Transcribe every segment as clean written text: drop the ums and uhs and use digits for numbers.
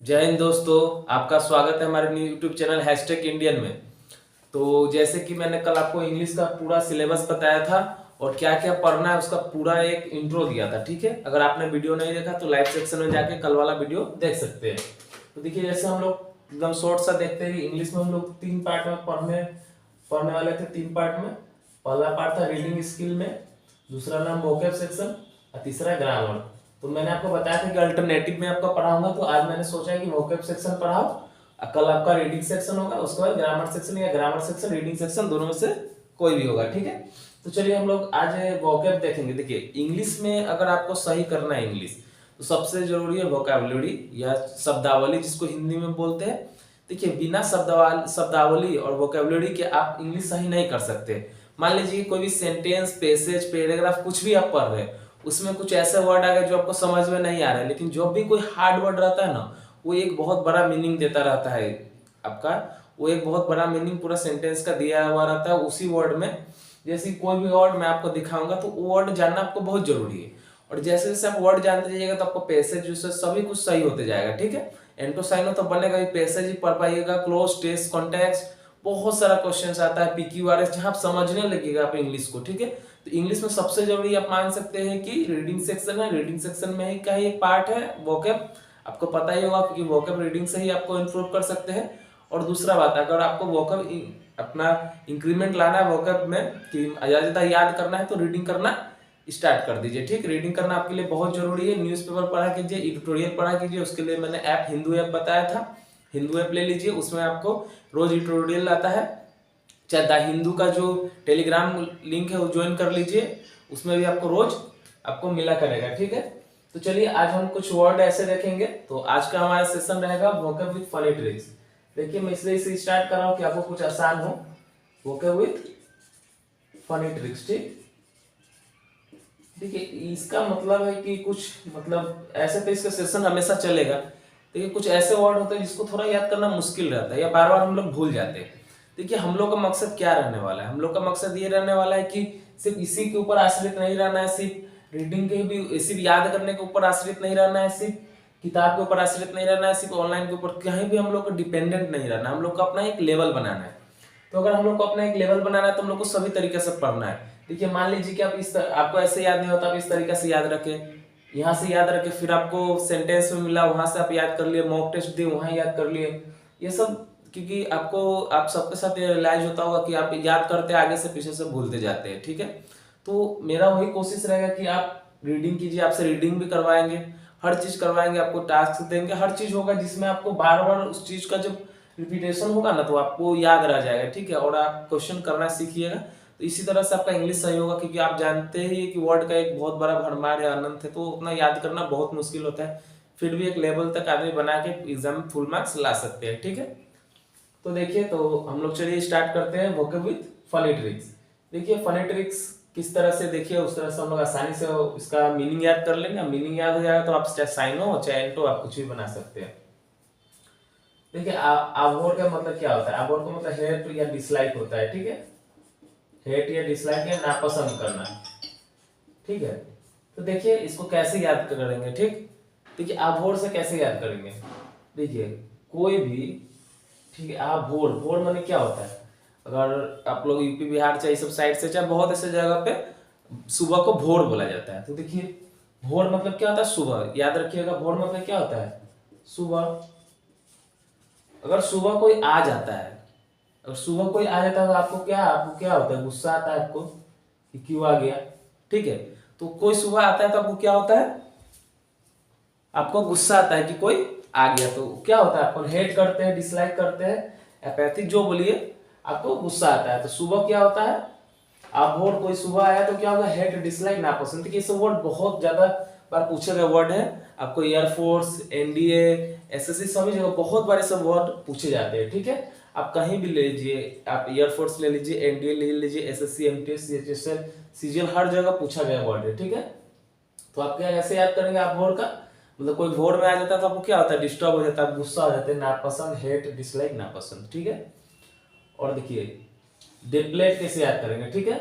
जय हिंद दोस्तों। आपका स्वागत है हमारे new YouTube channel hashtag Indian में। तो जैसे कि मैंने कल आपको इंग्लिश का पूरा सिलेबस बताया था और क्या क्या पढ़ना है उसका पूरा एक इंट्रो दिया था। ठीक है, अगर आपने वीडियो नहीं देखा तो लाइव सेक्शन में जाके कल वाला वीडियो देख सकते हैं। तो देखिए, जैसे हम लोग एकदम शॉर्ट सा देखते हैं। इंग्लिश में हम लोग 3 पार्ट में पढ़ने वाले थे। 3 पार्ट में पहला पार्ट था रीडिंग स्किल में, दूसरा नाम वोकैब सेक्शन और तीसरा ग्रामर। तो मैंने आपको बताया था कि अल्टरनेटिव में आपका पढ़ाऊंगा, तो आज मैंने सोचा है कि वोकैब सेक्शन पढ़ाओ, कल आपका रीडिंग सेक्शन होगा, उसके बाद ग्रामर सेक्शन या ग्रामर सेक्शन रीडिंग सेक्शन दोनों में से कोई भी होगा। ठीक है, तो चलिए हम लोग आज वोकैब देखेंगे। देखिए, इंग्लिश में अगर आपको सही करना है इंग्लिश, तो सबसे जरूरी है वोकैबुलरी या शब्दावली, जिसको हिंदी में बोलते हैं। देखिए, बिना शब्दावली और वोकैबुलरी के आप इंग्लिश सही नहीं कर सकते। मान लीजिए कोई भी सेंटेंस, पैसेज, पैराग्राफ कुछ भी आप पढ़ रहे हैं, उसमें कुछ ऐसे वर्ड आ गए जो आपको समझ में नहीं आ रहे, लेकिन जब भी कोई हार्ड वर्ड रहता है ना, वो एक बहुत बड़ा मीनिंग देता रहता है आपका। वो एक बहुत बड़ा मीनिंग पूरा सेंटेंस का दिया हुआ रहता है उसी वर्ड में। जैसे कोई भी वर्ड मैं आपको दिखाऊंगा तो वो वर्ड जानना आपको बहुत जरूरी है। और जैसे जैसे आप वर्ड जानते जाइएगा तो आपको पैसेज जो सभी कुछ सही होते जाएगा। ठीक है, एंटो साइनो तो बनेगा ही, पैसेज ही पढ़ पाइएगा, क्लोज, टेस्ट, कॉन्टेक्स्ट, बहुत सारा क्वेश्चन आता है, PQRS, जहां आप समझने लगेगा आप इंग्लिश को। ठीक है, तो इंग्लिश में सबसे जरूरी आप मान सकते हैं कि रीडिंग सेक्शन है। रीडिंग सेक्शन में ही का ही एक पार्ट है वोकैब, आपको पता ही होगा, क्योंकि वोकैब रीडिंग से ही आपको इंप्रूव कर सकते हैं। और दूसरा बात, अगर आपको वोकैब अपना इंक्रीमेंट लाना है वोकैब में, कि ज्यादा याद करना है, तो रीडिंग करना स्टार्ट कर दीजिए। ठीक, रीडिंग करना आपके लिए बहुत जरूरी है। न्यूज़पेपर पढ़ा कीजिए, एडिटोरियल पढ़ा कीजिए। उसके लिए मैंने ऐप हिंदू ऐप बताया था, हिंदू ऐप ले लीजिए, उसमें आपको रोज एडिटोरियल आता है। चाहे द हिंदू का जो टेलीग्राम लिंक है वो ज्वाइन कर लीजिए, उसमें भी आपको रोज आपको मिला करेगा। ठीक है, तो चलिए आज हम कुछ वर्ड ऐसे देखेंगे। तो आज का हमारा सेशन रहेगा वोकैब विद फनी ट्रिक्स। देखिए, मैं इसलिए इसे स्टार्ट कर रहा हूँ कि आपको कुछ आसान हो। Vocab with funny tricks. ठीक, देखिए इसका मतलब है कि कुछ मतलब ऐसे तो इसका सेशन हमेशा चलेगा। देखिए, कुछ ऐसे वर्ड होते हैं जिसको थोड़ा याद करना मुश्किल रहता है या बार बार हम लोग भूल जाते हैं। देखिए, हम लोग का मकसद क्या रहने वाला है? हम लोग का मकसद ये रहने वाला है कि सिर्फ इसी के ऊपर आश्रित नहीं रहना है, सिर्फ रीडिंग के भी, सिर्फ याद करने के ऊपर आश्रित नहीं रहना है, सिर्फ किताब के ऊपर आश्रित नहीं रहना है, सिर्फ ऑनलाइन के ऊपर कहीं भी हम लोग को डिपेंडेंट नहीं रहना। हम लोग को अपना एक लेवल बनाना है। तो अगर हम लोग को अपना एक लेवल बनाना है तो हम लोग को सभी तरीके से पढ़ना है। देखिए, मान लीजिए कि आपको ऐसे याद नहीं होता, आप इस तरीके से याद रखें, यहाँ से याद रखें, फिर आपको सेंटेंस में मिला वहां से आप याद कर लिए, मॉक टेस्ट दिए वहां याद कर लिए, ये सब। क्योंकि आप सबके साथ ये रियलाइज होता होगा कि आप याद करते आगे से पीछे से भूलते जाते हैं। ठीक है, तो मेरा वही कोशिश रहेगा कि आप रीडिंग कीजिए, आपसे रीडिंग भी करवाएंगे, हर चीज करवाएंगे, आपको टास्क देंगे, हर चीज होगा जिसमें आपको बार बार उस चीज का जब रिपीटेशन होगा ना तो आपको याद रह जाएगा। ठीक है, और आप क्वेश्चन करना सीखिएगा, तो इसी तरह से आपका इंग्लिश सही होगा। क्योंकि आप जानते ही कि वर्ड का एक बहुत बड़ा भरमार है, अनंत है, तो उतना याद करना बहुत मुश्किल होता है। फिर भी एक लेवल तक आदमी बना के एग्जाम में फुल मार्क्स ला सकते हैं। ठीक है, तो देखिए, तो हम लोग चलिए स्टार्ट करते हैं वोकैब विद फनी ट्रिक्स। देखिए, फनी ट्रिक्स किस तरह से, देखिए उस तरह से हम लोग आसानी से इसका मीनिंग याद कर लेंगे। मीनिंग याद हो जाएगा तो आप चाहे साइनो चाहे एंटो आप कुछ भी बना सकते हैं। देखिए, अवॉइड का मतलब क्या होता है? अवॉइड का मतलब हेट या डिसलाइक होता है। ठीक है, हेट या डिसलाइक या नापसंद करना। ठीक है, तो देखिए इसको कैसे याद करेंगे। ठीक, देखिए अवॉइड से कैसे याद करेंगे। देखिए, कोई भी, ठीक है, अवॉइड, भोर माने क्या होता है? अगर आप लोग यूपी बिहार चाहे सब साइड से, चाहे बहुत ऐसे जगह पे सुबह को भोर बोला जाता है। तो देखिए, भोर मतलब क्या होता है? सुबह। याद रखिएगा, भोर मतलब क्या होता है? सुबह। अगर सुबह कोई आ जाता है, अगर सुबह कोई आ जाता है तो आपको क्या होता है? गुस्सा आता है आपको कि क्यों आ गया। ठीक है, तो कोई सुबह आता है तो आपको क्या होता है? आपको गुस्सा आता है कि कोई आ गया। तो क्या होता है? आपको हेट करते हैं, डिसलाइक करते हैं, एपैथी जो बोलिए, आपको गुस्सा आता है। तो सुबह क्या होता है? आप वर्ड कोई सुबह आया तो क्या होगा? हेट, डिसलाइक, नापसंद। ये सब वर्ड बहुत ज्यादा बार पूछे गए वर्ड है। आपको एयरफोर्स, NDA, SSC सभी जगह बहुत बार सब वर्ड पूछे जाते हैं। ठीक है, आप कहीं भी ले लीजिए, आप एयरफोर्स ले लीजिए, NDA ले लीजिए, SSC, MTS, CHSL, CGL, हर जगह पूछा गया वर्ड है। ठीक है, तो आप क्या कैसे याद करेंगे? आप वर्ड का मतलब कोई वर्ड में आ जाता है तो आपको क्या होता है? डिस्टर्ब हो जाता है, गुस्सा हो जाता है, नापसंद, हेट, डिसलाइक, नापसंद। ठीक है, और देखिए डिप्लेट कैसे याद करेंगे। ठीक है,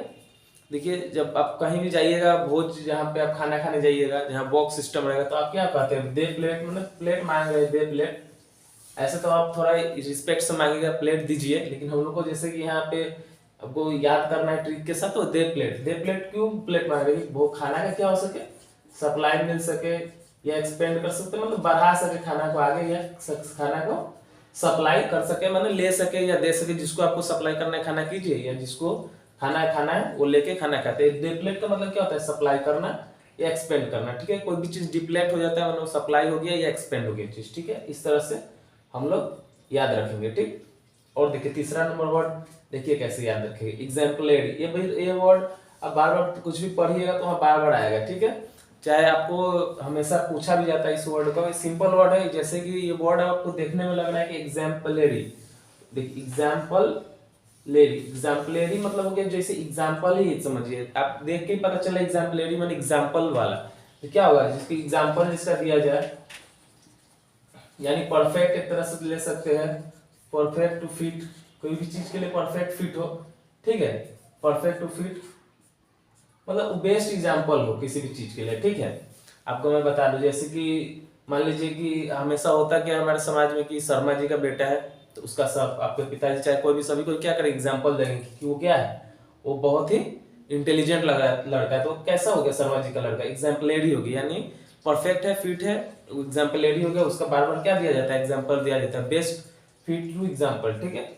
देखिए जब आप कहीं भी जाइएगा, भोज जहाँ पे आप खाना खाने जाइएगा, जहाँ बॉक्स सिस्टम रहेगा, तो आप क्या कहते हैं? दे प्लेट, मतलब प्लेट मांग रहे हैं, दे प्लेट। ऐसे तो आप थोड़ा रिस्पेक्ट से मांगेगा प्लेट दीजिए, लेकिन हम लोग को जैसे कि यहाँ पे आपको याद करना है ट्रिक के साथ, तो दे प्लेट क्यों प्लेट मांग रही है, वो खाना का क्या हो सके, सप्लाई मिल सके या एक्सपेंड कर सकते, मतलब बढ़ा सके खाना को आगे, या खाना को सप्लाई कर सके, मतलब ले सके या दे सके, जिसको आपको सप्लाई करना है खाना कीजिए, या जिसको खाना है वो लेके खाना खाते हैं। डिप्लेट का मतलब क्या होता है, सप्लाई करना या एक्सपेंड करना, ठीक है। कोई भी चीज डिप्लेट हो जाता है मतलब सप्लाई हो गया या एक्सपेंड हो गया चीज, ठीक है। इस तरह से हम लोग याद रखेंगे, ठीक। और देखिए तीसरा नंबर वर्ड, देखिए कैसे याद रखेंगे, एग्जाम्पलरी। ये भाई ये वर्ड अब बार बार कुछ भी पढ़िएगा तो वहाँ बार बार आएगा, ठीक है। चाहे आपको हमेशा पूछा भी जाता है इस वर्ड का, सिंपल वर्ड है, जैसे कि ये वर्ड आपको देखने में लग रहा है कि एग्जाम्पलरी, देखिए एग्जाम्पलरी मतलब हो गया जैसे एग्जाम्पल ही समझिए, आप देख के ही पता चला एग्जाम्पलरी मतलब एग्जाम्पल वाला। तो क्या होगा, जिसकी एग्जाम्पल जिसका दिया जाए, यानी परफेक्ट एक तरह से ले सकते हैं, परफेक्ट टू फिट, कोई भी चीज के लिए परफेक्ट फिट हो, ठीक है। परफेक्ट टू फिट मतलब बेस्ट एग्जाम्पल हो किसी भी चीज के लिए, ठीक है। आपको मैं बता दूं, जैसे कि मान लीजिए कि हमेशा होता क्या हमारे समाज में कि शर्मा जी का बेटा है, तो उसका सब आपके पिताजी चाहे कोई भी सभी को क्या करें, एग्जाम्पल देंगे कि वो क्या है, वो बहुत ही इंटेलिजेंट लड़का है। तो कैसा हो गया शर्मा जी का लड़का, एग्जाम्पलरी हो गया, यानी परफेक्ट है, फिट है, एग्जाम्पलरी हो गया, उसका बार बार क्या दिया जाता है, एग्जाम्पल दिया जाता है, बेस्ट फिट टू एग्जाम्पल, ठीक है।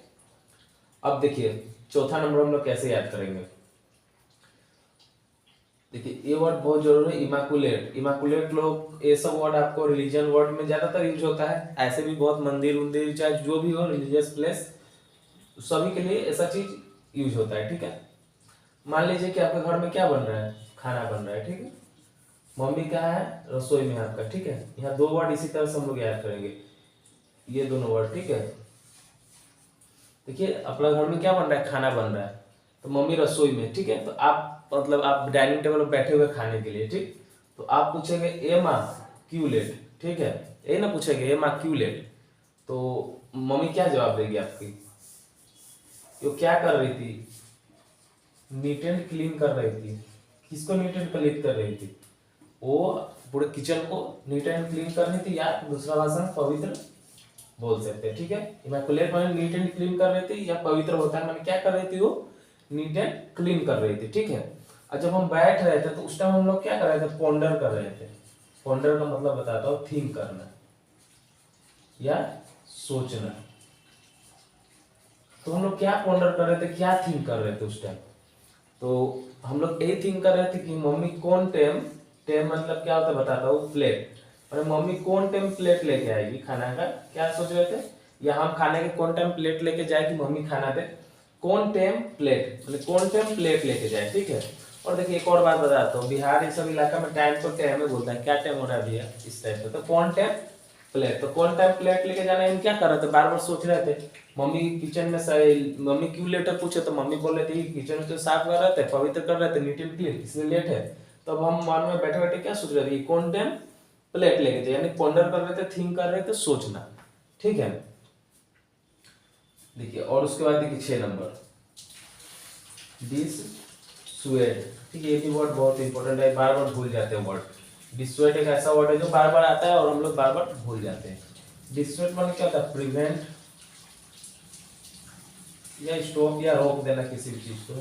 अब देखिए चौथा नंबर हम लोग कैसे याद करेंगे, देखिए ये वर्ड बहुत जरूरी है, इमाकुलेट। इमाकुलेट लोग, ये सब वर्ड आपको रिलीजन वर्ड में ज्यादातर यूज होता है, ऐसे भी बहुत मंदिर उंदिर चाहे जो भी हो रिलीजियस प्लेस, सभी के लिए ऐसा चीज यूज होता है, ठीक है। मान लीजिए कि आपके घर में क्या बन रहा है, खाना बन रहा है, ठीक है। मम्मी कहाँ है, रसोई में आपका, ठीक है। यहाँ दो वर्ड इसी तरह से हम लोग याद करेंगे, ये दोनों वर्ड, ठीक है। देखिए अपना घर में क्या बन रहा है, खाना बन रहा है, तो मम्मी रसोई में, ठीक है। तो आप मतलब आप डाइनिंग टेबल पर बैठे हुए खाने के लिए, ठीक। तो आप पूछेंगे ए माँ क्यों लेट, ठीक है, ये ना पूछेंगे ए माँ क्यों लेट, तो मम्मी क्या जवाब देगी आपकी, वो क्या कर रही थी, नीट एंड क्लीन कर रही थी। किसको नीट एंड क्लीन कर रही थी, वो पूरे किचन को नीट एंड क्लीन कर रही थी, या दूसरा भाषा पवित्र बोल सकते हैं, ठीक है। इमैकुलेट माने नीट एंड क्लीन कर रही थी, या पवित्र होता है माने क्या कर रही थी, वो नीट एंड क्लीन कर रही थी, ठीक है। और जब हम बैठ रहे थे तो उस टाइम हम लोग क्या कर रहे थे, पॉन्डर कर रहे थे। पॉन्डर का मतलब बताता हूँ, थिंक करना या सोचना। तो हम लोग क्या पॉन्डर कर रहे थे, क्या थिंक कर रहे थे उस टाइम, तो हम लोग यही थिंक कर रहे थे कि मम्मी कौन टाइम, टाइम मतलब क्या होता है बताता हूँ, प्लेट, और मम्मी कौन टाइम प्लेट लेके आएगी खाना का, क्या सोच रहे थे, या हम खाने के कौन टाइम प्लेट लेके जाए कि मम्मी खाना दे, कौन टाइम प्लेट मतलब कौन टाइम प्लेट लेके जाए, ठीक है। और देखिए एक और बात बताता हूँ, बिहार ये सब इलाका में टाइम को टाइम में बोलता है, क्या टाइम हो रहा है भैया इस टाइम पे, तो कौन टाइम प्लेट, तो कौन टाइम प्लेट लेके जाना है, हम क्या कर रहे थे, बार बार सोच रहे थे। मम्मी किचन में मम्मी क्यों लेट है पूछे, तो मम्मी बोल रहे थे किचन तो साफ कर रहे थे, पवित्र कर रहे थे, नीट एंड क्लीन, इसलिए लेट है। तो अब हम मान में बैठे बैठे क्या सोच रहे थे, कौन टाइम प्लेट लेके थे, यानी पॉन्डर कर रहे थे, थिंक कर रहे थे, सोचना, ठीक है। देखिए और उसके बाद देखिए 6 नंबर, डिस स्वेट, ठीक है। ये भी वर्ड बहुत इंपॉर्टेंट है, बार बार भूल जाते हैं वर्ड। डिस्वेट एक ऐसा वर्ड है जो बार बार आता है और हम लोग बार बार भूल जाते हैं। डिस्वेट मतलब क्या होता है, प्रिवेंट या स्टॉप या रोक देना किसी भी चीज को,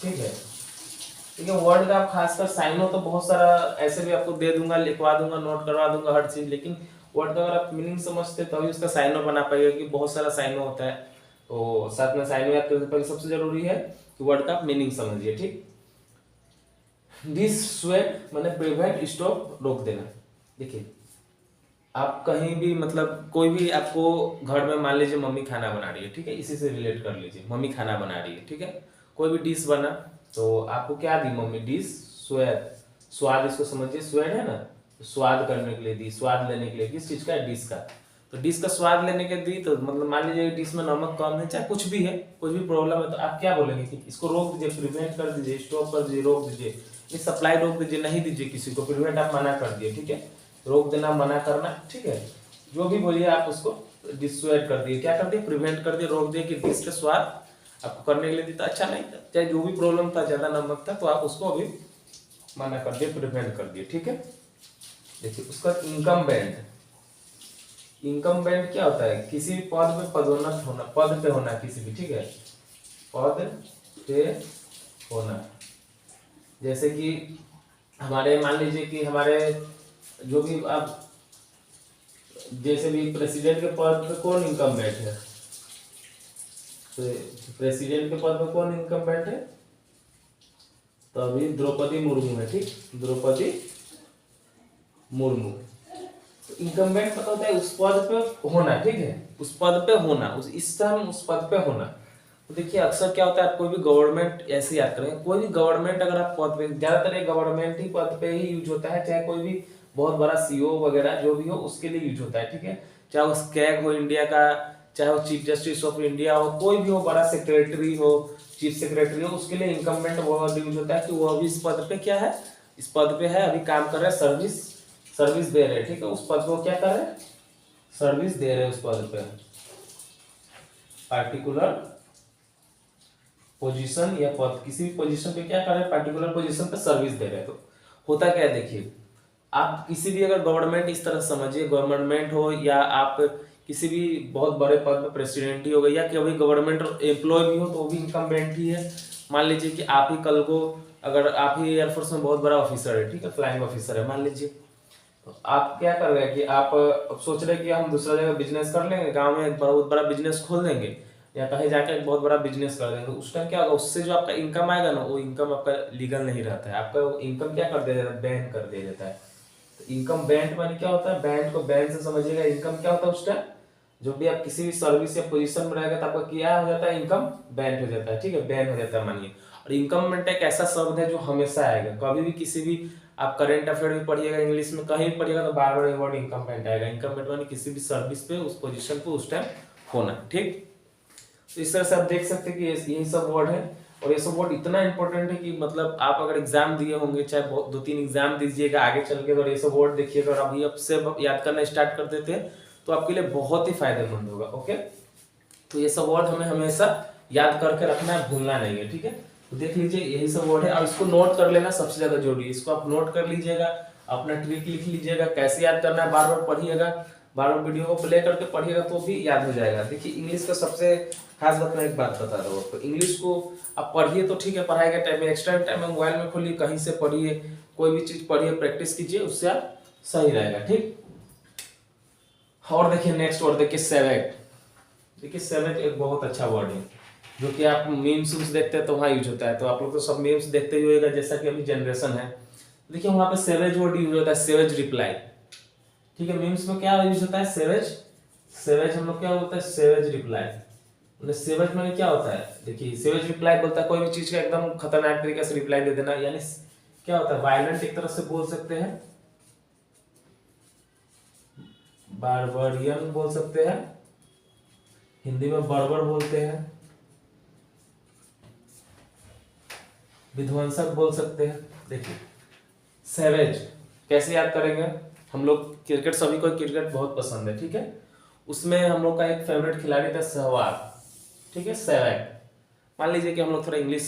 ठीक है। ठीक है, वर्ड का आप खासकर साइनो तो बहुत सारा ऐसे भी आपको दे दूंगा, लिखवा दूंगा, नोट करवा दूंगा हर चीज, लेकिन वर्ड का अगर आप मीनिंग समझते तभी उसका साइनो बना पाएगा, कि बहुत सारा साइनो होता है, तो साथ में साइनो याद करने पर सबसे जरूरी है कि वर्ड का मीनिंग समझिए, ठीक। दिस स्वेट मैंने प्रिवेंट स्टॉप रोक देना। देखिए आप कहीं भी मतलब कोई भी आपको घर में मान लीजिए मम्मी खाना बना रही है, ठीक है, इसी से रिलेट कर लीजिए, मम्मी खाना बना रही है, ठीक है। कोई भी डिश बना तो आपको क्या दी मम्मी, डिश स्वेट, स्वाद इसको समझिए, स्वेट है ना, तो स्वाद करने के लिए दी, स्वाद लेने के लिए, किस चीज का, डिश का। तो डिश का स्वाद लेने के दी, तो मतलब मान लीजिए डिश में नमक कम है, चाहे कुछ भी है, कुछ भी प्रॉब्लम है, तो आप क्या बोलेंगे कि इसको रोक दीजिए, प्रिवेंट कर दीजिए, स्टॉप कर दीजिए, रोक दीजिए, इस सप्लाई रोक दीजिए, नहीं दीजिए किसी को, प्रिवेंट आप मना कर दिए, ठीक है। रोक देना, मना करना, ठीक है, जो भी बोलिए आप उसको डिसुएड कर दिए, क्या कर दिए, प्रिवेंट कर दिए, रोक दिए, कि डिश का स्वाद आपको करने के लिए दी तो अच्छा नहीं था, चाहे जो भी प्रॉब्लम था, ज्यादा नमक था, तो आप उसको अभी मना कर दिए, प्रिवेंट कर दिए, ठीक है। देखिए उसका इनकम बैंड, इनकम बैंड क्या होता है, किसी भी पद पे पदोन्नत होना, पद पे होना किसी भी, ठीक है, पद पे होना। जैसे कि हमारे मान लीजिए कि हमारे जो भी आप जैसे भी प्रेसिडेंट के पद पे कौन इनकम बैंड है, तो प्रेसिडेंट के पद पे कौन इनकम बैंड है, तो अभी द्रौपदी मुर्मू है, ठीक, द्रौपदी मुर्मू। तो इनकम बैंड पता होता है उस पद पे होना, ठीक है, उस पद पे होना, इस टाइम उस पद पे होना। तो देखिए अक्सर क्या होता है, आप कोई भी गवर्नमेंट ऐसे याद करेंगे, कोई भी गवर्नमेंट अगर आप पद पे, ज्यादातर एक गवर्नमेंट ही पद पे ही यूज होता है, चाहे कोई भी बहुत बड़ा सीईओ वगैरह जो भी हो उसके लिए यूज होता है, ठीक है, चाहे वो स्कैग हो इंडिया का, चाहे वो चीफ जस्टिस ऑफ इंडिया हो, कोई भी हो, बड़ा सेक्रेटरी हो, चीफ सेक्रेटरी हो, उसके लिए इनकम्बेंट वर्ड यूज होता है कि वो अभी इस पद पे क्या है, इस पद पे है, अभी काम कर रहा है, सर्विस दे रहे हैं, ठीक है, उस पद को क्या कर रहे हैं, सर्विस दे रहे हैं उस पद पे, पार्टिकुलर पोजीशन या पद, किसी भी पोजीशन पे क्या कर रहे हैं, पार्टिकुलर पोजीशन पे सर्विस दे रहे हैं। तो होता क्या है, देखिए आप किसी भी अगर गवर्नमेंट, इस तरह समझिए गवर्नमेंट हो या आप किसी भी बहुत बड़े पद पे प्रेसिडेंट ही हो गई या कभी गवर्नमेंट एम्प्लॉय भी हो तो वो भी इनकम्बेंट ही है। मान लीजिए कि आप ही कल को, अगर आप ही एयरफोर्स में बहुत बड़ा ऑफिसर है, ठीक है, फ्लाइंग ऑफिसर है मान लीजिए, तो आप क्या कर रहे हैं कि आप सोच रहे हैं कि हम दूसरा जगह बिजनेस कर लेंगे, गांव में एक बहुत बड़ा बिजनेस खोल देंगे या कहीं जाकर एक बहुत बड़ा बिजनेस कर देंगे, उस टाइम क्या होगा, उससे जो आपका इनकम आएगा ना, वो इनकम आपका लीगल नहीं रहता है, आपका इनकम क्या कर दे देता है, बैन कर दे देता है। तो इनकम बैंड माने क्या होता है, बैंड को बैंड से समझिएगा, इनकम क्या होता है उस टाइम, जो भी आप किसी भी सर्विस या पोजीशन में रहेगा तो आपका क्या हो जाता है, इनकम बैंड हो जाता है, ठीक है, बैंड हो जाता है मानिए। और इनकम बैंड एक ऐसा शब्द है जो हमेशा आएगा, कभी भी किसी भी आप करंट अफेयर भी पढ़िएगा, इंग्लिश में कहीं भी पढ़िएगा तो बार बार ये वर्ड इनकम बैंड आएगा। इनकम बैंड माने किसी भी सर्विस पे, उस पोजीशन पे उस टाइम होना, ठीक। तो इस तरह से आप देख सकते हैं कि यही सब वर्ड है, और ये सब वर्ड इतना इंपॉर्टेंट है कि मतलब आप अगर एग्जाम दिए होंगे, चाहे 2-3 एग्जाम दीजिएगा आगे चल के, अगर ये सब वर्ड देखिएगा और अभी अब से याद करना स्टार्ट कर देते हैं तो आपके लिए बहुत ही फायदेमंद होगा। ओके, तो ये सब वर्ड हमें हमेशा याद करके रखना है, भूलना नहीं है, ठीक है। तो देख लीजिए यही सब वर्ड है, और इसको नोट कर लेना सबसे ज्यादा जरूरी है, इसको आप नोट कर लीजिएगा, अपना ट्रिक लिख लीजिएगा, कैसे याद करना है, बार बार पढ़िएगा, बार बार वीडियो को प्ले करके पढ़िएगा तो भी याद हो जाएगा। देखिए इंग्लिश का सबसे खास बात मैं एक बात बता रहा हूँ आपको, इंग्लिश को आप पढ़िए तो ठीक है, पढ़ाई के टाइम में, एक्स्ट्रा टाइम में मोबाइल में खोलिए, कहीं से पढ़िए, कोई भी चीज पढ़िए, प्रैक्टिस कीजिए, उससे आप सही रहेगा, ठीक। और देखिए नेक्स्ट वर्ड देखिए सेवेट। देखिए सेवेट एक बहुत अच्छा वर्ड है जो कि आप मीम्स देखते हैं तो वहाँ यूज होता है, तो आप लोग तो सब मीम्स देखते ही होगा, जैसा कि अभी जनरेशन है। देखिए वहाँ पे सेवेज वर्ड यूज होता है, सेवेज रिप्लाई, ठीक है, मीम्स में क्या यूज होता है, सेवेज, सेवेज हम लोग क्या होता है, सेवेज रिप्लाई। सेवेज में क्या होता है, देखिए सेवेज रिप्लाई बोलता है कोई भी चीज का एकदम खतरनाक तरीके से रिप्लाई दे देना, यानी क्या होता है, वायलेंट एक तरह से बोल सकते हैं, बारबरियन बोल सकते हैं, हिंदी में बर्बर बोलते हैं, विध्वंसक बोल सकते हैं। देखिए सेवेज कैसे याद करेंगे हम लोग, क्रिकेट, सभी को क्रिकेट बहुत पसंद है, ठीक है, उसमें हम लोग का एक फेवरेट खिलाड़ी था सहवाग, ठीक है, सहवाग। मान लीजिए कि हम लोग थोड़ा इंग्लिश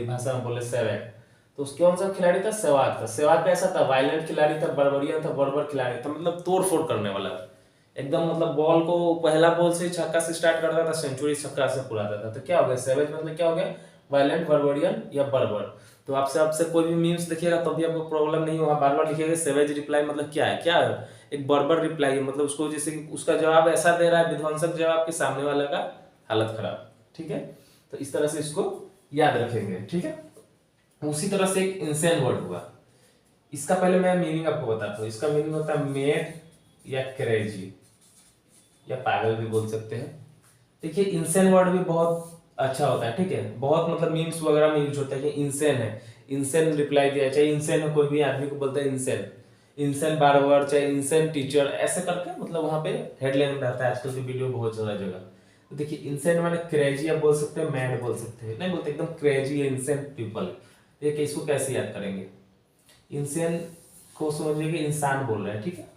भाषा में बोले सहवाग, तो उसके कौन सा खिलाड़ी था, सहवाग था। सहवाग कैसा था, वायलेंट खिलाड़ी था, बर्बरियन था, बर्बर खिलाड़ी था, मतलब तोड़ फोड़ करने वाला एकदम, मतलब बॉल को पहला बॉल से छक्का से स्टार्ट करता था, सेंचुरी छक्का से पुराता था। तो क्या हो गया, सेवेज मतलब क्या हो गया, वायलेंट, बर्बरियन या बर्बर। तो आपसे आपसे कोई भी मीम्स देखिएगा तब भी आपको प्रॉब्लम नहीं होगा, बार बार लिखिएगा सेवेज रिप्लाई मतलब क्या है, क्या है, एक बर्बर रिप्लाई है, मतलब उसको जैसे कि उसका जवाब ऐसा दे रहा है, विध्वंसक जवाब के सामने वाले का हालत खराब, ठीक है। तो इस तरह से इसको याद रखेंगे, ठीक है। उसी तरह से एक इंसेन वर्ड हुआ, इसका पहले मैं मीनिंग आपको बताता हूँ। इसका मीनिंग होता है मेड या क्रेजी या पागल भी बोल सकते हैं। देखिए इंसेन वर्ड भी बहुत अच्छा होता है, ठीक है, बहुत मतलब मीम्स वगैरह में यूज होता है कि इंसेन है, इंसेन रिप्लाई दिया, चाहे इंसेन है, कोई भी आदमी को बोलता है इंसेन, इंसेन बार्बर, चाहे इंसेन टीचर, ऐसे करके मतलब वहां पे हेडलाइन में रहता है आजकल की वीडियो बहुत ज्यादा जगह। तो देखिए इंसेन माने क्रेजी आप बोल सकते हैं, मैड बोल सकते हैं, नहीं बोलते एकदम क्रेजी है इंसेन पीपल। देखिए इसको कैसे याद करेंगे, इंसेन को समझिए कि इंसान बोल रहे हैं, ठीक है,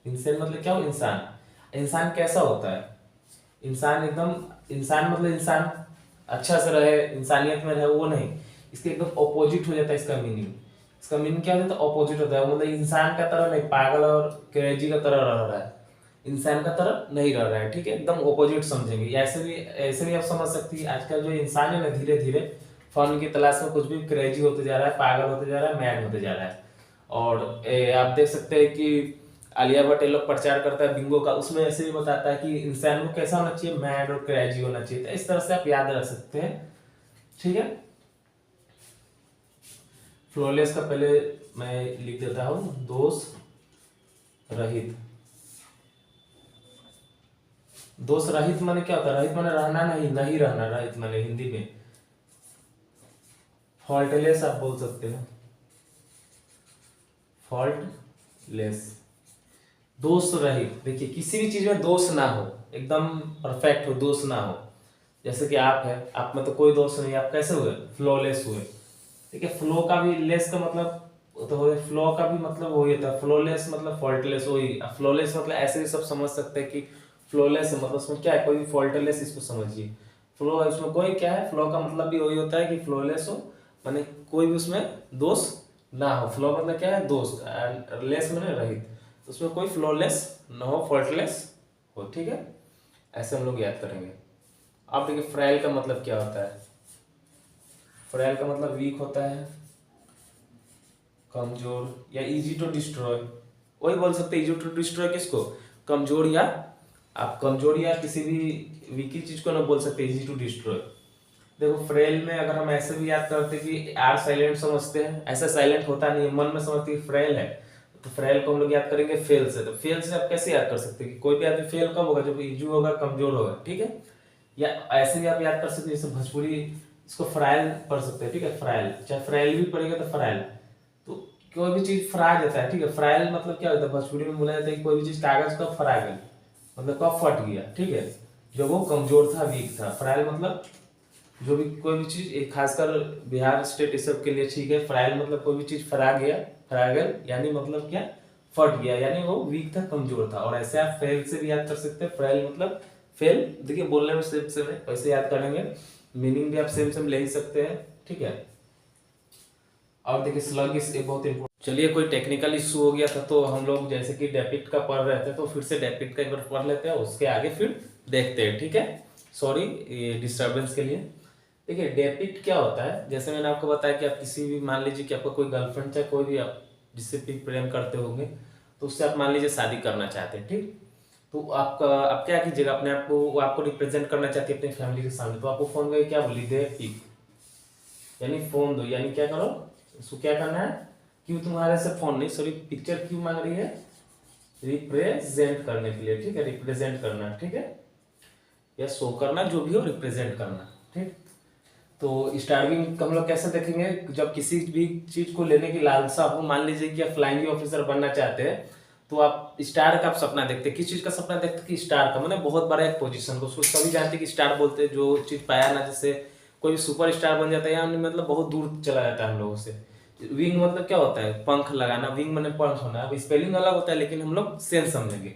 इंसेन मतलब क्या हो, इंसान। इंसान कैसा होता है, इंसान एकदम, इंसान मतलब इंसान अच्छा से रहे, इंसानियत में रहे, वो नहीं, इसके एकदम ऑपोजिट हो जाता है इसका मीनिंग, इसका मीनिंग क्या होता है? ऑपोजिट होता है, मतलब इंसान का तरह नहीं, पागल और क्रेजी का तरह रह रहा है, इंसान का तरह नहीं रह रहा है, ठीक है, एकदम ऑपोजिट समझेंगे। ऐसे भी आप समझ सकती है, आजकल जो इंसान है ना, धीरे धीरे फन की तलाश में कुछ भी क्रेजी होते जा रहा है, पागल होते जा रहा है, मैड होते जा रहा है। और आप देख सकते हैं कि आलिया भट्ट ये लोग प्रचार करता है बिंगो का, उसमें ऐसे भी बताता है कि इंसान को कैसा होना चाहिए, मैड और क्रेजी होना चाहिए। तो इस तरह से आप याद रख सकते हैं, ठीक है। फ्लॉलेस का पहले मैं लिख देता हूं, दोष रहित। दोष रहित माने क्या होता है? रहित माने रहना नहीं, नहीं रहना, रहित माने हिंदी में फॉल्टलेस आप बोल सकते हो, फॉल्टलेस, दोष रहित। देखिए किसी भी चीज में दोष ना हो, एकदम परफेक्ट हो, दोष ना हो। जैसे कि आप है, आप में तो कोई दोष नहीं, आप कैसे हुए? फ्लॉलेस हुए, ठीक है। फ्लो का भी लेस का मतलब तो हो, फ्लो का भी मतलब वही होता है, फ्लोलेस मतलब फॉल्टलेस, वही फ्लोलेस मतलब ऐसे ही सब समझ सकते हैं कि फ्लोलेस मतलब उसमें क्या है, कोई भी फॉल्टलेस इसको समझिए। फ्लो इसमें कोई क्या है, फ्लो का मतलब भी वही होता है कि फ्लोलेस हो, माने कोई भी उसमें दोष ना हो। फ्लो मतलब क्या है? दोष, लेस माने रहित, उसमें कोई फ्लोलेस ना हो, फॉल्टलेस हो, ठीक है। ऐसे हम लोग याद करेंगे। अब देखिए फ्राइल का मतलब क्या होता है? फ्राइल का मतलब वीक होता है, कमजोर या इजी टू डिस्ट्रॉय। वही बोल सकते हैं इजी टू डिस्ट्रॉय किसको? कमजोर, या आप कमजोर या किसी भी वीकी चीज को ना बोल सकते इजी टू डिस्ट्रॉय। देखो फ्रेल में अगर हम ऐसे भी याद करते कि आर साइलेंट समझते हैं, ऐसा साइलेंट होता नहीं है, मन में समझते कि फ्रेल है, तो फ्रेल को हम लोग याद करेंगे फेल से। तो फेल से आप कैसे याद कर सकते हैं कि कोई भी आदमी फेल कब होगा? जब इजू होगा, कमजोर होगा, ठीक है। या ऐसे भी आप याद कर सकते हैं, जैसे भोजपुरी इसको फ्राइल पढ़ सकते हैं, ठीक है, फ्राइल, चाहे फ्राइल भी पढ़ेगा तो फ्राइल, तो कोई भी चीज फ्रा जाता है, ठीक है। फ्राइल मतलब क्या होता है? भोजपुरी में बोला जाता है कि कोई भी चीज कागज कब फरा गई, मतलब कब फट गया, ठीक है, जब वो कमजोर था, वीक था। फ्राइल मतलब जो भी कोई भी चीज, एक खासकर बिहार स्टेट इस सब के लिए ठीक है, फ्राइल मतलब कोई भी चीज फरा गया, फ्रागल यानी मतलब क्या? फट गया, यानी वो वीक था, कमजोर था। और ऐसे आप फेल से भी याद कर सकते हैं, फ्राइल मतलब फेल। देखिए बोलने में सेम सेम है, वैसे याद करेंगे, मीनिंग भी आप सेम सेम ले ही सकते हैं, ठीक है। और देखिए स्लग इस एक बहुत इंपॉर्टेंट। चलिए कोई टेक्निकल इशू हो गया था, तो हम लोग जैसे कि डेपिट का पढ़ रहे थे, तो फिर से डेपिट का एक बार पढ़ लेते हैं, उसके आगे फिर देखते हैं, ठीक है। सॉरी ये डिस्टर्बेंस के लिए। देखिए डेपिट क्या होता है, जैसे मैंने आपको बताया कि आप किसी भी, मान लीजिए कि आपका कोई गर्लफ्रेंड चाहे कोई भी आप जिससे भी प्रेम करते होंगे, तो उससे आप मान लीजिए शादी करना चाहते हैं, ठीक। तो आपका आप क्या कीजिएगा, अपने आप को, वो आपको रिप्रेजेंट करना चाहती है अपनी फैमिली के सामने, तो आपको फोन करके क्या बोली? दे पिक, यानी फोन दो, यानी क्या करो, उसको क्या करना है? क्यों तुम्हारे से फोन नहीं, सॉरी पिक्चर क्यों मांग रही है? रिप्रेजेंट करने के लिए, ठीक है, रिप्रेजेंट करना, ठीक है, या शो करना, जो भी हो, रिप्रेजेंट करना, ठीक। तो स्टारविंग हम लोग कैसे देखेंगे? जब किसी भी चीज को लेने की लालसा हो, मान लीजिए कि आप फ्लाइंग ऑफिसर बनना चाहते हैं, तो आप स्टार का आप सपना देखते हैं। किस चीज का सपना देखते हैं? कि स्टार का, मतलब बहुत बड़ा एक पोजीशन को, उसको सभी जानते हैं कि स्टार बोलते हैं जो चीज पाया ना, जैसे कोई सुपर स्टार बन जाता है, या मतलब बहुत दूर चला जाता है हम लोगों से। विंग मतलब क्या होता है? पंख लगाना, विंग मतलब पंख होना। अब स्पेलिंग अलग होता है, लेकिन हम लोग सेंस समझेंगे।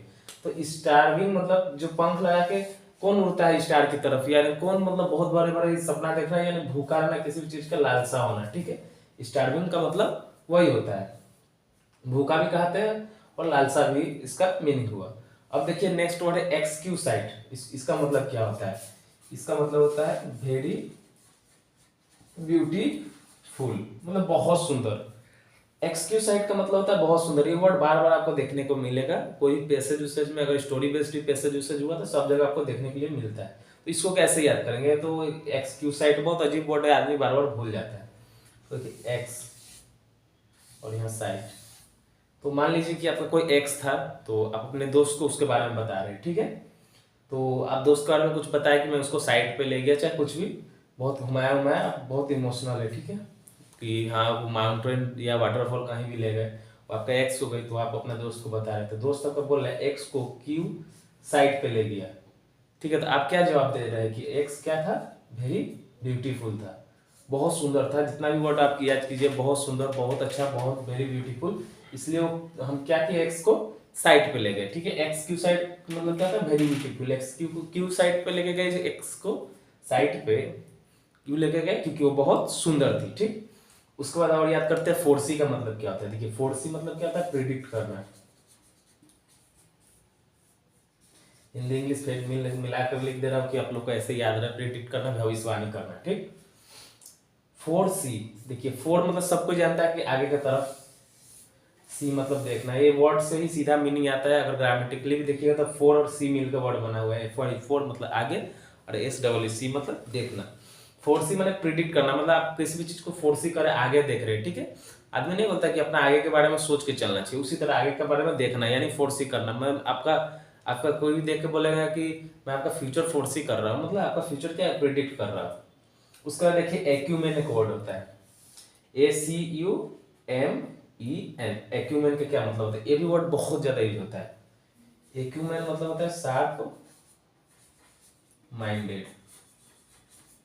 तो स्टार विंग मतलब जो पंख लगा के कौन उड़ता है स्टार की तरफ, यानी कौन मतलब बहुत बड़े बड़े सपना देखना, यानी भूखा रहना, किसी भी चीज का लालसा होना, ठीक है। स्टारविंग का मतलब वही होता है, भूखा भी कहते हैं और लालसा भी इसका मीनिंग हुआ। अब देखिए नेक्स्ट वर्ड है एक्सक्यू साइट। इसका मतलब क्या होता है? इसका मतलब होता है वेरी ब्यूटीफुल, मतलब बहुत सुंदर। एक्सक्यू साइट का मतलब होता है बहुत सुंदर। ये वर्ड बार बार आपको देखने को मिलेगा, कोई पैसेज यूसेज में, अगर स्टोरी बेस्ड पैसेज यूसेज हुआ तो सब जगह आपको देखने के लिए मिलता है। तो इसको कैसे याद करेंगे? तो एक्सक्यू साइट बहुत अजीब वर्ड है, आदमी बार बार भूल जाता है। तो एक्स और यहाँ साइट, तो मान लीजिए कि आपका कोई एक्स था, तो आप अपने दोस्त को उसके बारे में बता रहे हैं, ठीक है। तो आप दोस्त के बारे में कुछ बताया कि मैं उसको साइट पे ले गया, चाहे कुछ भी, बहुत घुमाया घुमाया, बहुत इमोशनल है, ठीक है, कि हाँ वो माउंटेन या वाटरफॉल कहीं भी ले गए, वो आपका एक्स हो गई, तो आप अपने दोस्त को बता रहे थे, दोस्त आपका बोल रहा है एक्स को क्यू साइट पे ले गया, ठीक है। तो आप क्या जवाब दे रहे हैं कि एक्स क्या था? वेरी ब्यूटीफुल था, बहुत सुंदर था। जितना भी वर्ड आप याद कीजिए, बहुत सुंदर, बहुत अच्छा, बहुत वेरी ब्यूटीफुल, इसलिए हम क्या किए? एक्स को साइट पे ले गए, ठीक है। एक्स क्यू साइट मतलब क्या था? Very beautiful. X Q site पे लेके गए, एक्स को साइट पे क्यों लेके गए? क्योंकि वो बहुत सुंदर थी, ठीक। उसके बाद और याद करते हैं फोर्सी का मतलब क्या होता है। देखिए फोर्सी मतलब क्या होता है, प्रिडिक्ट करना। हिंदी इंग्लिश फिर मिलाकर लिख दे रहा हूँ कि आप लोग को ऐसे याद रहे, प्रिडिक्ट करना, भविष्यवाणी करना, ठीक। फोर सी, देखिए फोर मतलब सबको जानता है कि आगे की तरफ, सी मतलब देखना। ये वर्ड से ही सीधा मीनिंग आता है, अगर ग्रामेटिकली भी देखिएगा तो फोर और सी मिलकर वर्ड बना हुआ है। फोर मतलब आगे और एस डबल सी मतलब देखना। फोर सी मतलब प्रिडिक्ट करना, मतलब आप किसी भी चीज को फोर सी करे, आगे देख रहे हैं, ठीक है। आदमी नहीं बोलता कि अपना आगे के बारे में सोच के चलना चाहिए, उसी तरह आगे के बारे में देखना, यानी फोर सी करना। मैं आपका आपका कोई भी देख के बोलेगा कि मैं आपका फ्यूचर फोर सी कर रहा हूँ, मतलब आपका फ्यूचर क्या है, प्रिडिक्ट कर रहा हूँ। उसका देखिए एक्यूमेन एक वर्ड होता है, ACUMEN। एक्यूमेन का क्या मतलब होता है, ये भी वर्ड बहुत ज्यादा यूज होता है। एक्यूमेन मतलब होता है शार्प माइंडेड,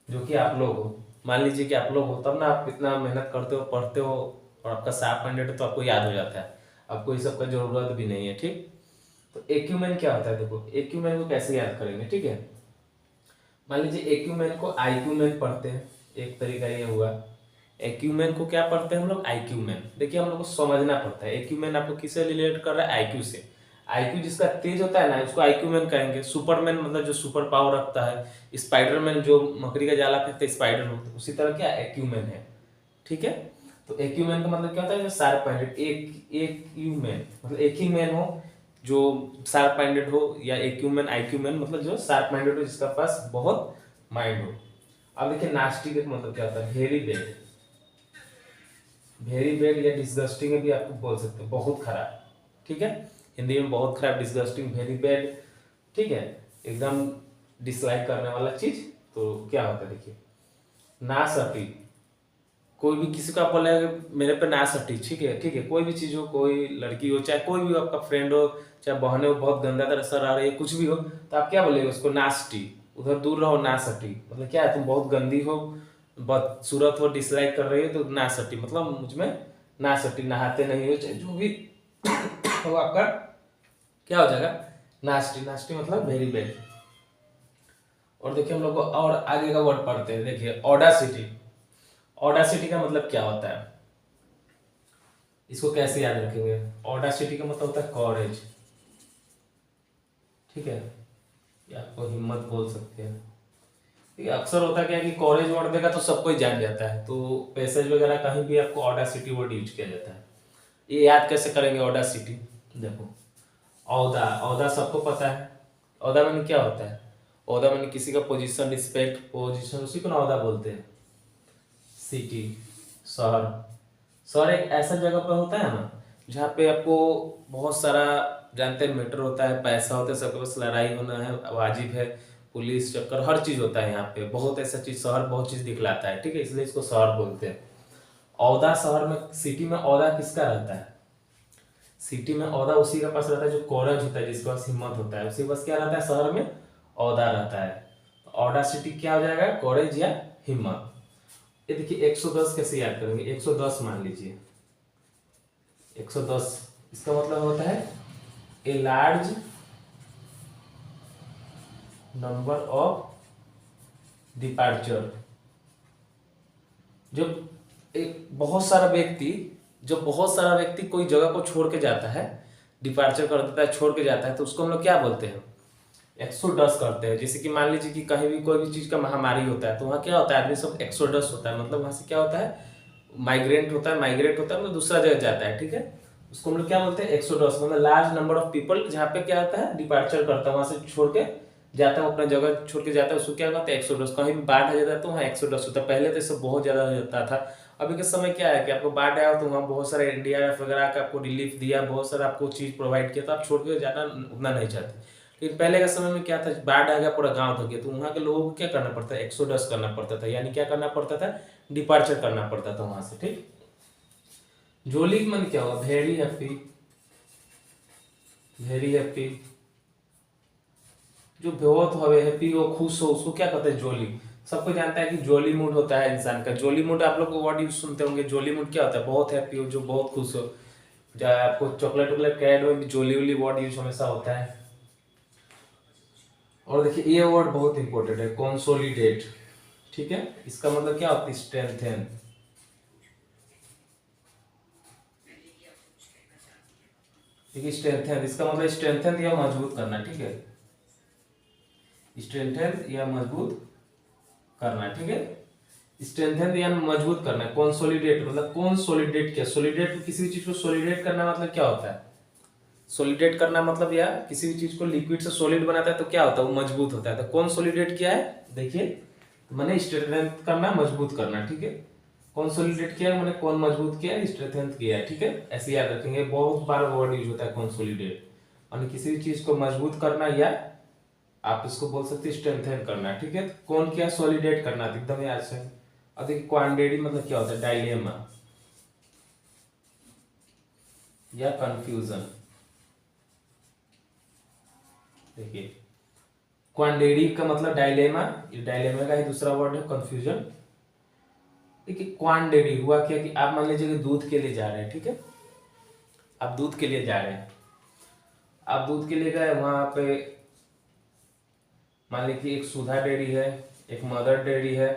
जो कि आप लोग हो। मान लीजिए कि आप लोग हो, तब ना आप इतना मेहनत करते हो, पढ़ते हो, और आपका शार्प माइंडेड है तो आपको याद हो जाता है, आपको इस सब का जरूरत भी नहीं है, ठीक। तो एक्यूमेन क्या होता है, देखो एक्यूमेन को कैसे याद करेंगे, ठीक है। मान लीजिए एक्यूमेन को आईक्यूमेन पढ़ते हैं, एक तरीका ये हुआ। एक्यूमेन को क्या पढ़ते हैं हम लोग, आईक्यूमेन। देखिए हम लोग को समझना पड़ता है, एक्यूमेन आपको किससे रिलेट कर रहा है, आईक्यू से। आईक्यू जिसका तेज होता है ना, उसको आईक्यूमेन कहेंगे। सुपरमैन मतलब जो सुपर पावर रखता है। स्पाइडरमैन जो मकड़ी का जाला फेंकते हैं, स्पाइडर होता है, उसी तरह क्या एक्यूमेन है, ठीक है। तो एक्यूमेन का मतलब क्या होता है, जो शार्प माइंडेड। एक ह्यूमन मतलब एक ही मैन हो जो शार्प माइंडेड हो, या एक्यूमेन आईक्यूमेन मतलब जो शार्प माइंडेड हो, जिसका पास बहुत माइंड हो। अब देखिए नास्टी का मतलब क्या होता है, वेरी बैड। वेरी बैड या डिसगस्टिंग भी आपको बोल सकते हो, बहुत खराब, ठीक है। हिंदी में बहुत खराब, डिसगस्टिंग, वेरी बैड, ठीक है, एकदम डिसलाइक करने वाला चीज। तो क्या होता है देखिए, ना सटी। कोई भी किसी को आप बोलेगा मेरे पे ना सटी, ठीक है, कोई भी चीज हो, कोई लड़की हो, चाहे कोई भी हो, आपका फ्रेंड हो, चाहे बहने हो, बहुत गंदा तरह सर आ रही है, कुछ भी हो, तो आप क्या बोलेंगे उसको, नास्टी। उधर दूर रहो, ना सटी मतलब क्या है, तुम बहुत गंदी हो, बदसूरत हो, डिसलाइक कर रही हो, तो ना सटी मतलब मुझ में ना सटी, नहाते नहीं हो, चाहे जो भी हो, आपका क्या हो जाएगा, नास्टी। नास्टी मतलब वेरी बैड। और देखिए हम लोग को और आगे का वर्ड पढ़ते हैं, देखिए ऑडासिटी। ऑडासिटी का मतलब क्या होता है, इसको कैसे याद रखेंगे। ऑडासिटी का मतलब होता है कॉरेज, ठीक है, या आपको हिम्मत बोल सकते हैं। ठीक है, अक्सर होता क्या है कि कॉरेज वर्ड देगा तो सबको ही जान जाता है, तो पैसेज वगैरह कहीं भी आपको ऑडासिटी वर्ड यूज किया जाता है। ये याद कैसे करेंगे ऑडासिटी, देखो औदा, औदा सबको पता है। औदा मैंने क्या होता है, औदा मैंने किसी का पोजीशन, रिस्पेक्ट, पोजीशन, उसी को ना औदा बोलते हैं। सिटी, शहर। शहर एक ऐसा जगह पर होता है ना, जहाँ पे आपको बहुत सारा, जानते हैं, मैटर होता है, पैसा होता है, सबके पास लड़ाई होना है वाजिब है, पुलिस चक्कर, हर चीज होता है यहाँ पे, बहुत ऐसा चीज, शहर बहुत चीज दिखलाता है, ठीक है, इसलिए इसको शहर बोलते हैं। औदा शहर में, सिटी में औदा किसका रहता है, सिटी में औदा उसी के पास रहता है जो कोरज होता है, जिसके पास हिम्मत होता है, उसके पास क्या रहता है, शहर में औदा रहता है। तो औदा सिटी क्या हो जाएगा, कोरेज या हिम्मत। ये देखिए 110 कैसे याद करेंगे, 110 मान लीजिए, 110 इसका मतलब होता है a large number of departure. जब बहुत सारा व्यक्ति कोई जगह को छोड़ के जाता है, डिपार्चर कर देता है, छोड़ के जाता है, तो उसको हम लोग क्या बोलते हैं, 110 करते हैं। जैसे कि मान लीजिए कि कहीं भी कोई भी चीज का महामारी होता है, तो वहाँ क्या होता है, आदमी सब 110 होता है, मतलब वहां से क्या होता है, माइग्रेट होता है, मतलब दूसरा जगह जाता है, ठीक है। उसको हम लोग क्या बोलते हैं, 110 मतलब लार्ज नंबर ऑफ पीपल, जहाँ पे क्या होता है, डिपार्चर करता है, वहां से छोड़ के जाता है, अपना जगह छोड़ के जाता है, उसको क्या कहते हैं, 110। कहीं भी बाढ़ आ जाता है तो वहाँ 110 होता है। पहले तो सब बहुत ज्यादा हो जाता था, अभी के समय क्या है कि आपको बाढ़ आया तो वहाँ बहुत सारे एनडीआरएफ वगैरह का आपको रिलीफ दिया, बहुत सारा आपको चीज प्रोवाइड किया, तो आप छोड़ के जाना उतना नहीं चाहते। लेकिन पहले के समय में क्या था, बाढ़ आ गया, पूरा गांव धो गया, तो वहाँ के लोगों को क्या करना पड़ता है, 110 करना पड़ता था, यानी क्या करना पड़ता था, डिपार्चर करना पड़ता था वहां से, ठीक। जोली मन क्या हुआ, वेरी हैप्पी, वेरी हैप्पी, जो बहुत हवे हैप्पी हो, खुश हो, उसको क्या कहते हैं, जोली। सबको जानता है कि जोली मूड होता है इंसान का। जोली मूड आप लोग वर्ड यूज सुनते होंगे, जोली मूड क्या होता है, बहुत हैप्पी हो, जो बहुत खुश हो। चाहे आपको चॉकलेट वॉकलेट कैड हो, जोली वोली वर्ड यूज हमेशा होता है। और देखिए ये वर्ड बहुत इंपॉर्टेंट है, कंसोलिडेट, ठीक है, इसका मतलब क्या होता है, स्ट्रेंथन। ठीक है। स्ट्रेंथन, इसका मतलब स्ट्रेंथन या मजबूत करना, ठीक है। स्ट्रेंथन या मजबूत करना, ठीक है। स्ट्रेंथन या मजबूत करना। कंसोलिडेट मतलब कंसोलिडेट क्या, सोलिडेट, किसी भी चीज को सोलिडेट करना मतलब क्या होता है, सोलिडेट करना मतलब, या किसी भी चीज को लिक्विड से सॉलिड बनाता है तो क्या होता है, वो मजबूत होता है। तो कौन सोलिडेट किया है, देखिए, मैंने स्ट्रेंथ करना, मजबूत करना, ठीक है। कौन सोलिडेट किया है, मैंने कौन मजबूत किया है, स्ट्रेंथ किया है, ठीक है। ऐसे याद रखेंगे, बहुत बार वर्ड यूज होता है कंसोलिडेट, और किसी भी चीज को मजबूत करना, या आप इसको बोल सकते हैं स्ट्रेंथन करना, ठीक है। कौन क्या, सोलिडेट करना, एकदम याद से। और देखिए क्वांटिटी मतलब क्या होता है, डायलेमा या कंफ्यूजन। देखिए क्वांटिटी का मतलब डायलेमा, ये डायलेमा का ही दूसरा वर्ड है कंफ्यूजन। देखिए क्वांटिटी हुआ क्या कि आप मान लीजिए कि दूध के लिए जा रहे हैं, ठीक है। आप दूध के लिए जा रहे हैं, आप दूध के लिए गए, वहां पे मान लीजिए एक सुधा डेयरी है, एक मदर डेयरी है,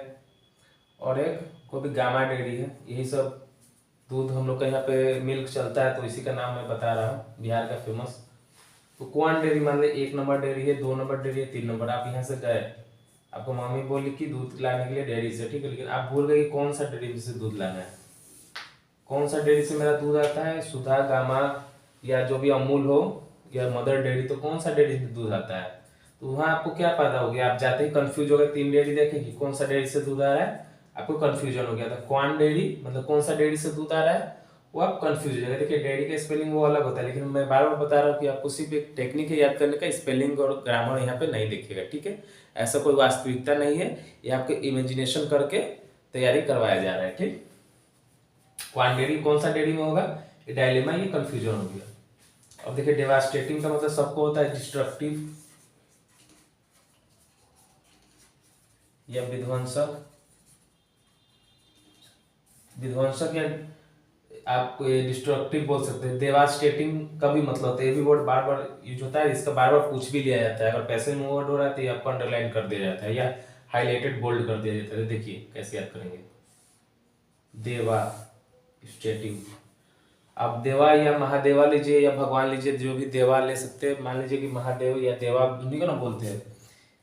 और एक कोई भी गामा डेयरी है। यही सब दूध हम लोग का यहाँ पे मिल्क चलता है, तो इसी का नाम मैं बता रहा हूँ, बिहार का फेमस। तो क्वान डेयरी मान ली 1 नंबर डेयरी है, 2 नंबर डेयरी है, 3 नंबर। आप यहाँ से गए, आपको मम्मी बोली कि दूध लाने के लिए डेयरी से, ठीक है, लेकिन आप भूल गए कौन सा डेयरी से दूध लाना है, कौन सा डेयरी से मेरा दूध आता है, सुधा, गामा, या जो भी अमूल हो, या मदर डेयरी, तो कौन सा डेयरी से दूध आता है। तो वहां आपको क्या फायदा हो गया, आप जाते ही कंफ्यूज हो गए, 3 डेयरी देखे कि कौन सा डेयरी से दूध आ रहा है, आपको कंफ्यूजन हो गया था। क्वान डेयरी मतलब कौन सा डेयरी से दूध आ रहा है, वो आप कंफ्यूज हो जाएगा। देखिए डेयरी का स्पेलिंग वो अलग होता है, लेकिन मैं बार बार बता रहा हूँ कि आपको सिर्फ एक टेक्निक है याद करने का, स्पेलिंग और ग्रामर यहाँ पे नहीं देखिएगा, ठीक है। ऐसा कोई वास्तविकता नहीं है, ये आपके इमेजिनेशन करके तैयारी करवाया जा रहा है, ठीक। क्वान डेयरी कौन सा डेयरी में होगा, ये डायलेमा, ये कंफ्यूजन हो गया। अब देखिए डेवास्टेटिंग का मतलब सबको होता है डिस्ट्रक्टिव या विध्वंसक। विध्वंसक या आप डिस्ट्रक्टिव बोल सकते हैं। डेवास्टेटिंग का भी मतलब होता है, ये भी वर्ड बार बार यूज होता है, इसका बार बार पूछ भी लिया जाता है। अगर पैसे में वर्ड हो रहा है तो ये आपको अंडरलाइन कर दिया जाता है, या हाईलाइटेड बोल्ड कर दिया जाता है। देखिए कैसे याद करेंगे, देवा स्टेटिव। आप देवा या महादेवा लीजिए, या भगवान लीजिए, जो भी देवा ले सकते हैं। मान लीजिए कि महादेव या देवा उन्हीं को ना बोलते हैं।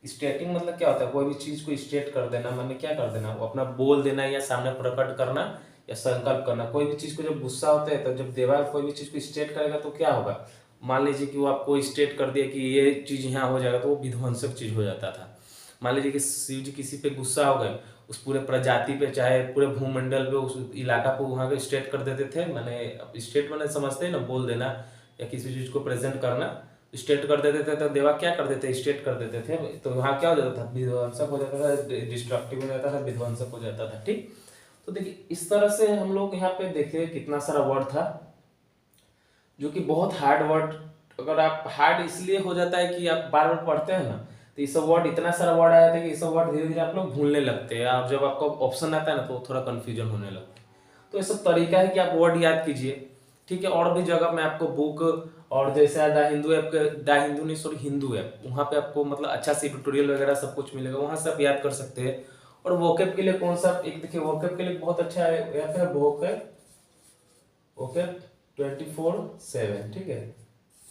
स्टेटिंग मतलब क्या होता है, कोई भी चीज को स्टेट कर देना, मैंने क्या कर देना, वो अपना बोल देना, या सामने प्रकट करना, या संकल्प करना। कोई भी चीज को जब गुस्सा होता है, तो जब देवा कोई भी चीज को स्टेट करेगा तो क्या होगा, मान लीजिए कि वो आपको स्टेट कर दिया कि ये चीज यहाँ हो जाएगा, तो वो विध्वंसक चीज हो जाता था। मान लीजिए कि शिव जी किसी पे गुस्सा हो गए, उस पूरे प्रजाति पे, चाहे पूरे भूमंडल पे, उस इलाका को वहां पे स्टेट कर देते थे। मैंने स्टेट मैंने समझते हैं ना, बोल देना या किसी चीज को प्रेजेंट करना, स्टेट कर देते थे। तो देवा क्या कर देते, स्टेट कर देते थे। तो वहाँ क्या हो जाता था, विध्वंसक हो जाता था, डिस्ट्रक्टिव हो जाता था, विध्वंसक हो जाता था, ठीक। तो देखिए इस तरह से हम लोग यहाँ पे देखिए कितना सारा वर्ड था, जो कि बहुत हार्ड वर्ड। अगर आप हार्ड इसलिए हो जाता है कि आप बार बार पढ़ते हैं ना, तो ये सब वर्ड, इतना सारा वर्ड आया था कि ये सब वर्ड धीरे धीरे आप लोग भूलने लगते हैं। और जब आपको ऑप्शन आता है ना, तो थोड़ा कंफ्यूजन होने लगता है। तो ये सब तरीका है कि आप वर्ड याद कीजिए, ठीक है। और भी जगह मैं आपको बुक, और जैसे the Hindu app, the Hindu नहीं सॉरी हिंदू ऐप, वहाँ पे आपको मतलब अच्छा से ट्यूटोरियल वगैरह सब कुछ मिलेगा, वहाँ से आप याद कर सकते हैं। और वोकेब के लिए कौन सा, एक देखिए वोकेब के लिए बहुत अच्छा ऐप है वोकेब, वोकेब 24/7, ठीक है।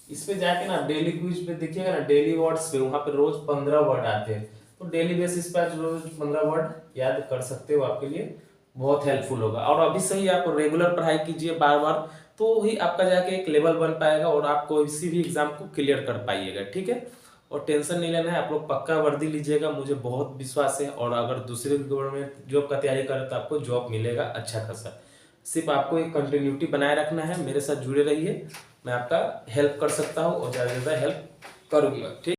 इस पे जाके ना डेली क्विज पे देखिएगा ना, डेली वर्ड्स पे, वहाँ पे रोज 15 वर्ड आते हैं। तो डेली बेसिस पे आज रोज 15 वर्ड याद कर सकते हो, आपके लिए बहुत हेल्पफुल होगा। और अभी से ही आप रेगुलर पढ़ाई कीजिए बार बार, तो ही आपका जाके एक लेवल बन पाएगा, और आप किसी भी एग्जाम को क्लियर कर पाइएगा, ठीक है। और टेंशन नहीं लेना है, आप लोग पक्का वर्दी लीजिएगा, मुझे बहुत विश्वास है। और अगर दूसरे गवर्नमेंट जॉब का तैयारी करें तो आपको जॉब मिलेगा अच्छा खासा। सिर्फ आपको एक कंटिन्यूटी बनाए रखना है, मेरे साथ जुड़े रहिए, मैं आपका हेल्प कर सकता हूँ और ज़्यादा से ज़्यादा हेल्प करूँगा, ठीक।